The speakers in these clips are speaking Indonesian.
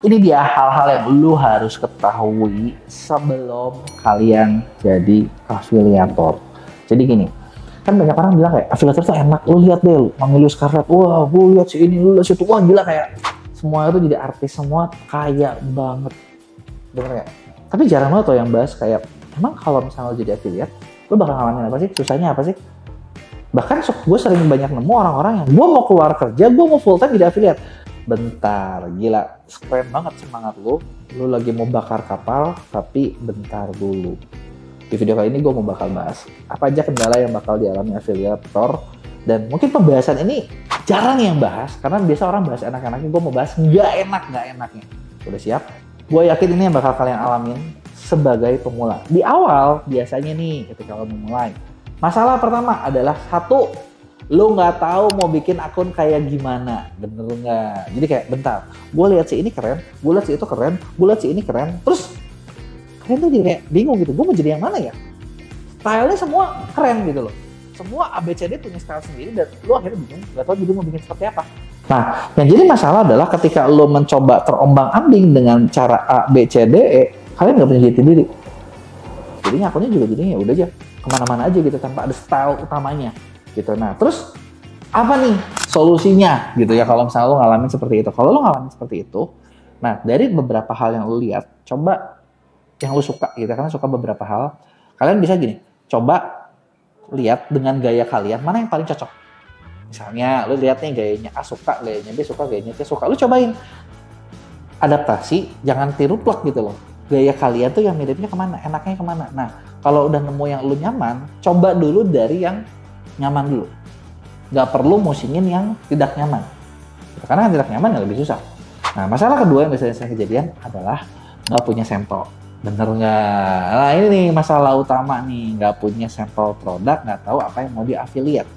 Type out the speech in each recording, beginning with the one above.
ini dia hal-hal yang lu harus ketahui sebelum kalian jadi afiliator. Jadi gini, kan banyak orang bilang kayak afiliator tuh enak, lu lihat deh, lu manggil lu Scarlett, wah gue lihat si ini, lu lihat situ, wah gila, kayak semua itu jadi artis, semua kaya banget, bener gak? Tapi jarang banget tuh yang bahas kayak, emang kalau misalnya lu jadi affiliate, lu bakal ngalamin apa sih? Susahnya apa sih? Bahkan gue sering banyak nemu orang-orang yang gue mau keluar kerja, gue mau full time jadi affiliate. Bentar, gila, keren banget semangat lu lagi mau bakar kapal, tapi bentar dulu. Di video kali ini gue mau bakal bahas apa aja kendala yang bakal dialami afiliator, dan mungkin pembahasan ini jarang yang bahas, karena biasa orang bahas enak-enaknya, gue mau bahas nggak enaknya. Udah siap? Gue yakin ini yang bakal kalian alamin sebagai pemula. Di awal, biasanya nih, ketika lo memulai, masalah pertama adalah satu, lo nggak tahu mau bikin akun kayak gimana, bener nggak? Jadi kayak bentar, gue lihat si ini keren, gue lihat si itu keren, gue lihat si ini keren, terus kalian tuh jadi kayak bingung gitu, gue mau jadi yang mana ya? Stylenya semua keren gitu loh, semua ABCD punya style sendiri, dan lo akhirnya bingung, nggak tahu jadi mau bikin seperti apa. Nah, yang jadi masalah adalah ketika lo mencoba terombang-ambing dengan cara A, B, C, D, E, kalian nggak punya jati diri. Jadinya akunnya juga jadinya ya udah aja kemana-mana aja gitu tanpa ada style utamanya gitu. Nah, terus apa nih solusinya gitu ya kalau misalnya lo ngalamin seperti itu? Kalau lo ngalamin seperti itu, nah dari beberapa hal yang lo lihat, coba yang lo suka gitu, karena suka beberapa hal, kalian bisa gini, coba lihat dengan gaya kalian mana yang paling cocok. Misalnya lo lihat nih gayanya A suka, gayanya B suka, gayanya C suka, lo cobain adaptasi, jangan tiru plak gitu loh. Gaya kalian tuh yang miripnya kemana, enaknya kemana. Nah, kalau udah nemu yang lu nyaman, coba dulu dari yang nyaman dulu. Gak perlu musingin yang tidak nyaman. Karena yang tidak nyaman ya lebih susah. Nah, masalah kedua yang biasanya kejadian adalah nggak punya sampel. Bener nggak? Nah, ini nih masalah utama nih, nggak punya sampel produk, nggak tahu apa yang mau di-affiliate.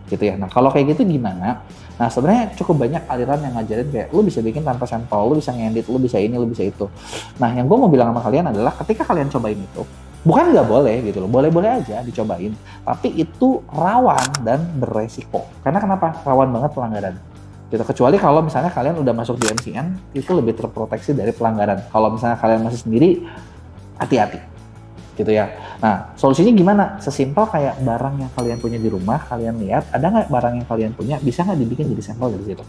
Gitu ya. Nah, kalau kayak gitu gimana? Nah, sebenarnya cukup banyak aliran yang ngajarin kayak lu bisa bikin tanpa sampel, lu bisa ngedit, lu bisa ini, lu bisa itu. Nah, yang gue mau bilang sama kalian adalah ketika kalian cobain itu, bukan nggak boleh gitu loh, boleh-boleh aja dicobain, tapi itu rawan dan beresiko. Karena kenapa? Rawan banget pelanggaran. Gitu. Kecuali kalau misalnya kalian udah masuk di MCN, itu lebih terproteksi dari pelanggaran. Kalau misalnya kalian masih sendiri, hati-hati. Gitu ya. Nah, solusinya gimana? Sesimpel kayak barang yang kalian punya di rumah, kalian lihat, ada nggak barang yang kalian punya, bisa nggak dibikin jadi sampel dari situ?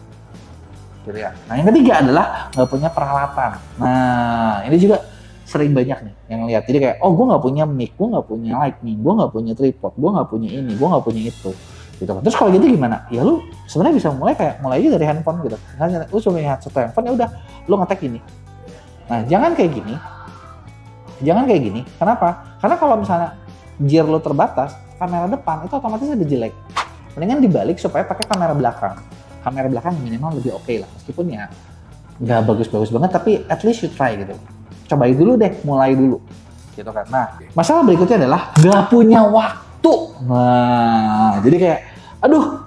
Gitu ya. Nah, yang ketiga adalah nggak punya peralatan. Nah, ini juga sering banyak nih yang lihat. Jadi kayak, oh gue nggak punya mic, gue nggak punya lightning, gue nggak punya tripod, gue nggak punya ini, gue nggak punya itu. Gitu kan. Terus kalau gitu gimana? Ya lu sebenarnya bisa mulai aja dari handphone gitu. Misalnya lu cuma lihat satu handphone, ya udah, lu ngetek ini. Nah, jangan kayak gini. Kenapa? Karena kalau misalnya gear lo terbatas, kamera depan itu otomatis udah jelek. Mendingan dibalik supaya pakai kamera belakang. Kamera belakang minimal lebih oke lah. Meskipun ya nggak bagus-bagus banget, tapi at least you try gitu. Cobain dulu deh, mulai dulu. Gitu kan. Nah, masalah berikutnya adalah nggak punya waktu. Nah, jadi kayak, aduh,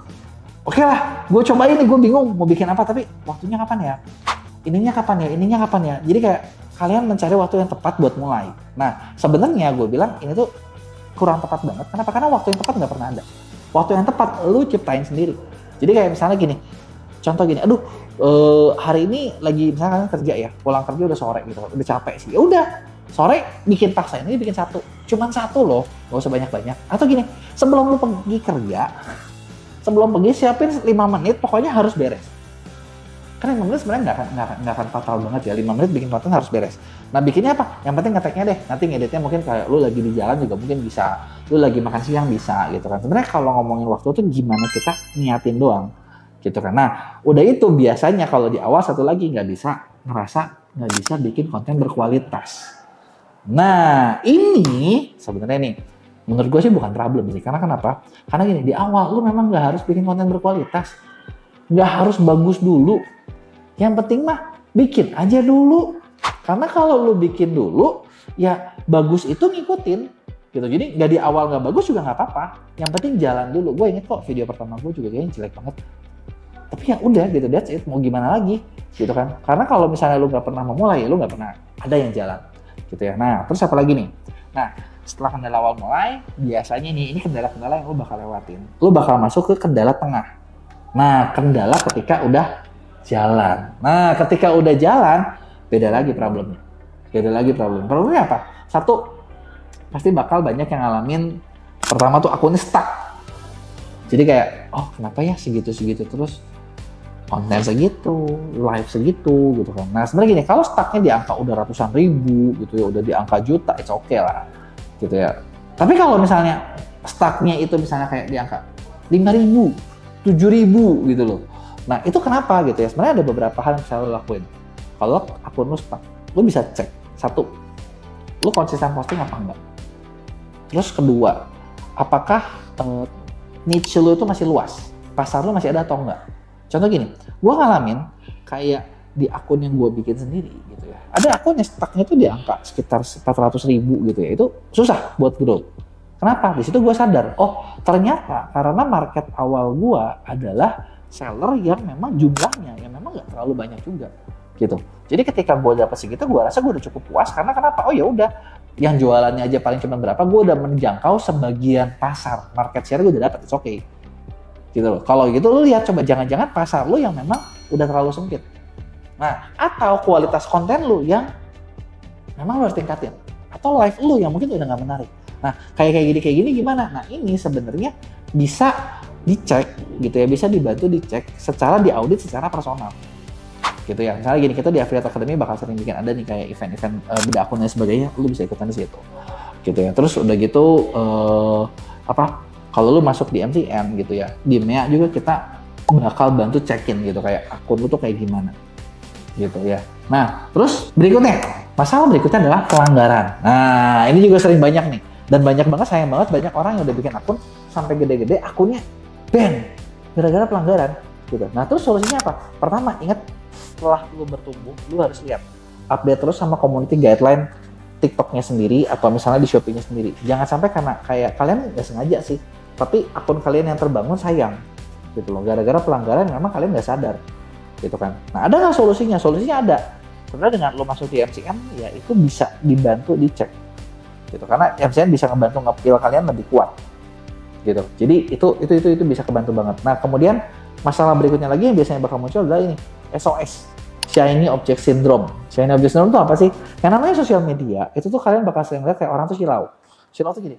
oke lah, gue cobain nih, gue bingung mau bikin apa, tapi waktunya kapan ya? Ininya kapan ya? Jadi kayak kalian mencari waktu yang tepat buat mulai. Nah, sebenarnya gue bilang ini tuh kurang tepat banget. Kenapa? Karena waktu yang tepat nggak pernah ada. Waktu yang tepat lu ciptain sendiri. Jadi kayak misalnya gini, contoh gini, aduh, hari ini lagi misalnya kalian kerja ya, pulang kerja udah sore gitu, udah capek sih. Ya udah, sore bikin paksain ini bikin satu, cuman satu loh, nggak usah banyak-banyak. Atau gini, sebelum lu pergi kerja, siapin 5 menit, pokoknya harus beres. Karena 5 menit sebenarnya nggak akan fatal banget ya. 5 menit bikin konten harus beres. Nah, bikinnya apa? Yang penting ngeteknya deh. Nanti ngeditnya mungkin kayak lu lagi di jalan juga mungkin bisa. Lu lagi makan siang bisa gitu kan. Sebenarnya kalau ngomongin waktu tuh gimana kita niatin doang. Gitu kan. Nah, udah itu biasanya kalau di awal satu lagi nggak bisa bikin konten berkualitas. Nah, ini sebenarnya nih menurut gue sih bukan problem sih. Karena kenapa? Karena gini, di awal lu memang nggak harus bikin konten berkualitas. Nggak harus bagus dulu. Yang penting mah bikin aja dulu. Karena kalau lu bikin dulu, ya bagus itu ngikutin. Gitu. Jadi nggak di awal nggak bagus juga nggak apa-apa. Yang penting jalan dulu. Gue inget kok video pertama gue juga kayaknya jelek banget. Tapi ya udah gitu, that's it. Mau gimana lagi? Gitu kan. Karena kalau misalnya lu nggak pernah memulai, ya lu nggak pernah ada yang jalan. Gitu ya. Nah, terus apa lagi nih? Nah, setelah kendala awal mulai, biasanya nih, ini kendala-kendala yang lu bakal lewatin. Lu bakal masuk ke kendala tengah. Nah, kendala ketika udah jalan. Nah, ketika udah jalan, beda lagi problemnya. Problemnya apa? Satu, pasti bakal banyak yang ngalamin, pertama tuh akunnya stuck. Jadi kayak, oh kenapa ya segitu-segitu terus, konten segitu, live segitu gitu kan. Nah sebenarnya gini, kalau stucknya di angka udah ratusan ribu gitu ya, udah di angka juta, it's okay lah gitu ya. Tapi kalau misalnya stucknya itu misalnya kayak di angka 5.000, 7.000 gitu loh. Nah itu kenapa gitu ya, sebenarnya ada beberapa hal yang bisa lo lakuin. Kalau akun lo stuck, lo bisa cek, satu, lo konsisten posting apa enggak. Terus kedua, apakah niche lo itu masih luas, pasar lo masih ada atau enggak. Contoh gini, gue ngalamin kayak di akun yang gue bikin sendiri gitu ya. Ada akun yang stucknya itu di angka sekitar 400.000 gitu ya. Itu susah buat grow. Kenapa? Di situ gue sadar, oh ternyata karena market awal gue adalah seller yang memang jumlahnya yang memang nggak terlalu banyak juga gitu. Jadi ketika gue dapet segitu, gue rasa gue udah cukup puas karena kenapa? Oh ya udah, yang jualannya aja paling cuma berapa, gue udah menjangkau sebagian pasar, market share gue udah dapet, it's okay. Gitu loh. Kalau gitu lu lihat, coba jangan-jangan pasar lu yang memang udah terlalu sempit. Nah, atau kualitas konten lu yang memang lu harus tingkatin. Atau live lu yang mungkin udah nggak menarik. Nah, kayak gini gimana? Nah, ini sebenarnya bisa dicek gitu ya, bisa dibantu dicek secara diaudit secara personal. Gitu ya. Misalnya gini, kita di Affiliate Academy bakal sering bikin ada nih kayak event-event beda akun dan sebagainya, lu bisa ikutan di situ. Gitu ya. Terus udah gitu kalau lu masuk di MCN gitu ya, di MEA juga kita bakal bantu cekin gitu kayak akun lu tuh kayak gimana gitu ya. Nah terus masalah berikutnya adalah pelanggaran. Nah ini juga sering banyak nih, dan banyak banget, sayang banget banyak orang yang udah bikin akun sampai gede-gede akunnya ban gara-gara pelanggaran gitu. Nah terus solusinya apa? Pertama, ingat, setelah lu bertumbuh lu harus lihat update terus sama community guideline TikToknya sendiri atau misalnya di Shopee-nya sendiri. Jangan sampai karena kayak kalian nggak sengaja sih, tapi akun kalian yang terbangun sayang gitu loh, gara-gara pelanggaran memang kalian nggak sadar gitu kan. Nah ada nggak solusinya? Solusinya ada. Sebenarnya dengan lo masuk di MCN ya itu bisa dibantu dicek gitu, karena MCN bisa ngebantu nge-peel kalian lebih kuat gitu. Jadi itu bisa kebantu banget. Nah kemudian masalah berikutnya lagi yang biasanya bakal muncul adalah ini, SOS, Shiny Object Syndrome. Shiny Object Syndrome itu apa sih? Yang namanya sosial media itu tuh kalian bakal sering lihat kayak orang tuh silau tuh gini.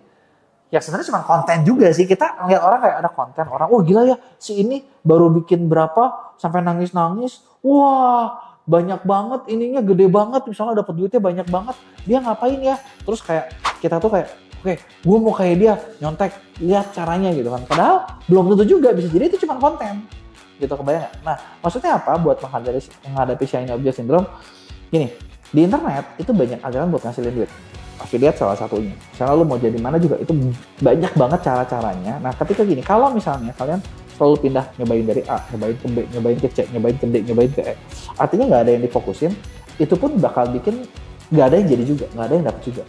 Ya sebenarnya cuma konten juga sih, kita ngeliat orang kayak ada konten, orang, wah gila ya si ini baru bikin berapa sampai nangis-nangis, wah banyak banget ininya, gede banget, misalnya dapat duitnya banyak banget, dia ngapain ya? Terus kayak kita tuh kayak, oke, gue mau kayak dia, nyontek, lihat caranya gitu kan. Padahal belum tentu juga, bisa jadi itu cuma konten gitu, kebayang nggak? Nah maksudnya apa buat menghadapi Shiny Object Syndrome? Gini, di internet itu banyak ajaran buat ngasilin duit. Affiliate salah satunya. Misalnya lu mau jadi mana juga itu banyak banget cara-caranya. Nah ketika gini, kalau misalnya kalian selalu pindah nyobain dari A, nyobain ke B, nyobain ke C, nyobain ke D, nyobain ke E, artinya nggak ada yang difokusin, itu pun bakal bikin nggak ada yang jadi juga, nggak ada yang dapat juga.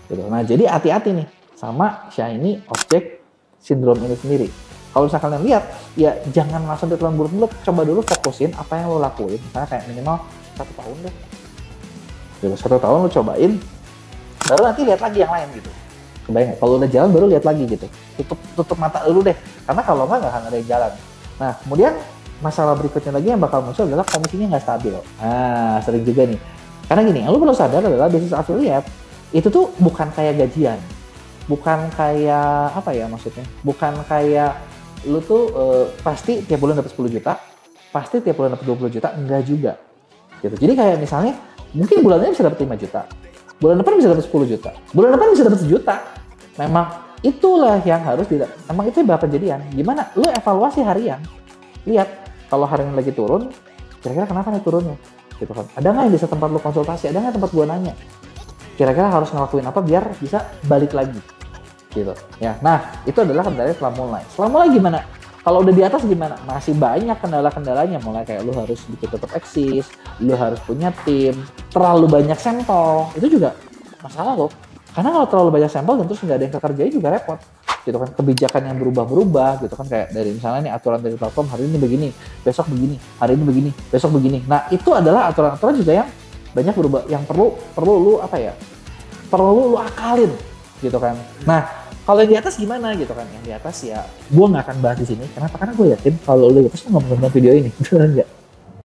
Gitu. Nah jadi hati-hati nih sama Shiny Object Syndrome ini sendiri. Kalau misalnya kalian lihat, ya jangan langsung ditelan bulat-bulat, coba dulu fokusin apa yang lo lakuin. Misalnya kayak minimal 1 tahun deh. Jadi 1 tahun lo cobain, baru nanti lihat lagi yang lain gitu. Kebayang nggak? Kalau udah jalan baru lihat lagi gitu. Tutup mata dulu deh, karena kalau nggak akan ada yang jalan. Nah kemudian masalah berikutnya lagi yang bakal muncul adalah komisinya nggak stabil. Nah sering juga nih, karena gini, yang lo perlu sadar adalah bisnis affiliate itu tuh bukan kayak gajian, bukan kayak apa ya maksudnya, bukan kayak lu tuh pasti tiap bulan dapat 10 juta, pasti tiap bulan dapat 20 juta, enggak juga gitu. Jadi kayak misalnya mungkin bulannya bisa dapat 5 juta, bulan depan bisa dapat 10 juta, bulan depan bisa dapat 1 juta. Memang itulah yang harus memang itu berapa jadian. Gimana? Lu evaluasi harian, lihat kalau harian lagi turun, kira-kira kenapa nih turunnya? Gitu kan. Ada nggak yang bisa tempat lu konsultasi? Ada nggak tempat gua nanya? Kira-kira harus ngelakuin apa biar bisa balik lagi? Gitu. Ya. Nah, itu adalah kendala setelah mulai. Setelah mulai gimana? Kalau udah di atas gimana? Masih banyak kendala-kendalanya, mulai kayak lu harus bikin tetap eksis, lu harus punya tim, terlalu banyak sampel, itu juga masalah loh. Karena kalau terlalu banyak sampel dan terus nggak ada yang kekerjain juga repot. Gitu kan, kebijakan yang berubah-berubah gitu kan, kayak dari misalnya nih aturan dari platform hari ini begini, besok begini, hari ini begini, besok begini. Nah, itu adalah aturan-aturan juga yang banyak berubah, yang perlu lu apa ya? Perlu lu akalin gitu kan. Nah, kalau yang di atas gimana gitu kan? Yang di atas ya, gue nggak akan bahas di sini. Kenapa? Karena gue yakin kalau lu di atas tuh nggak menonton video ini, beneran nggak?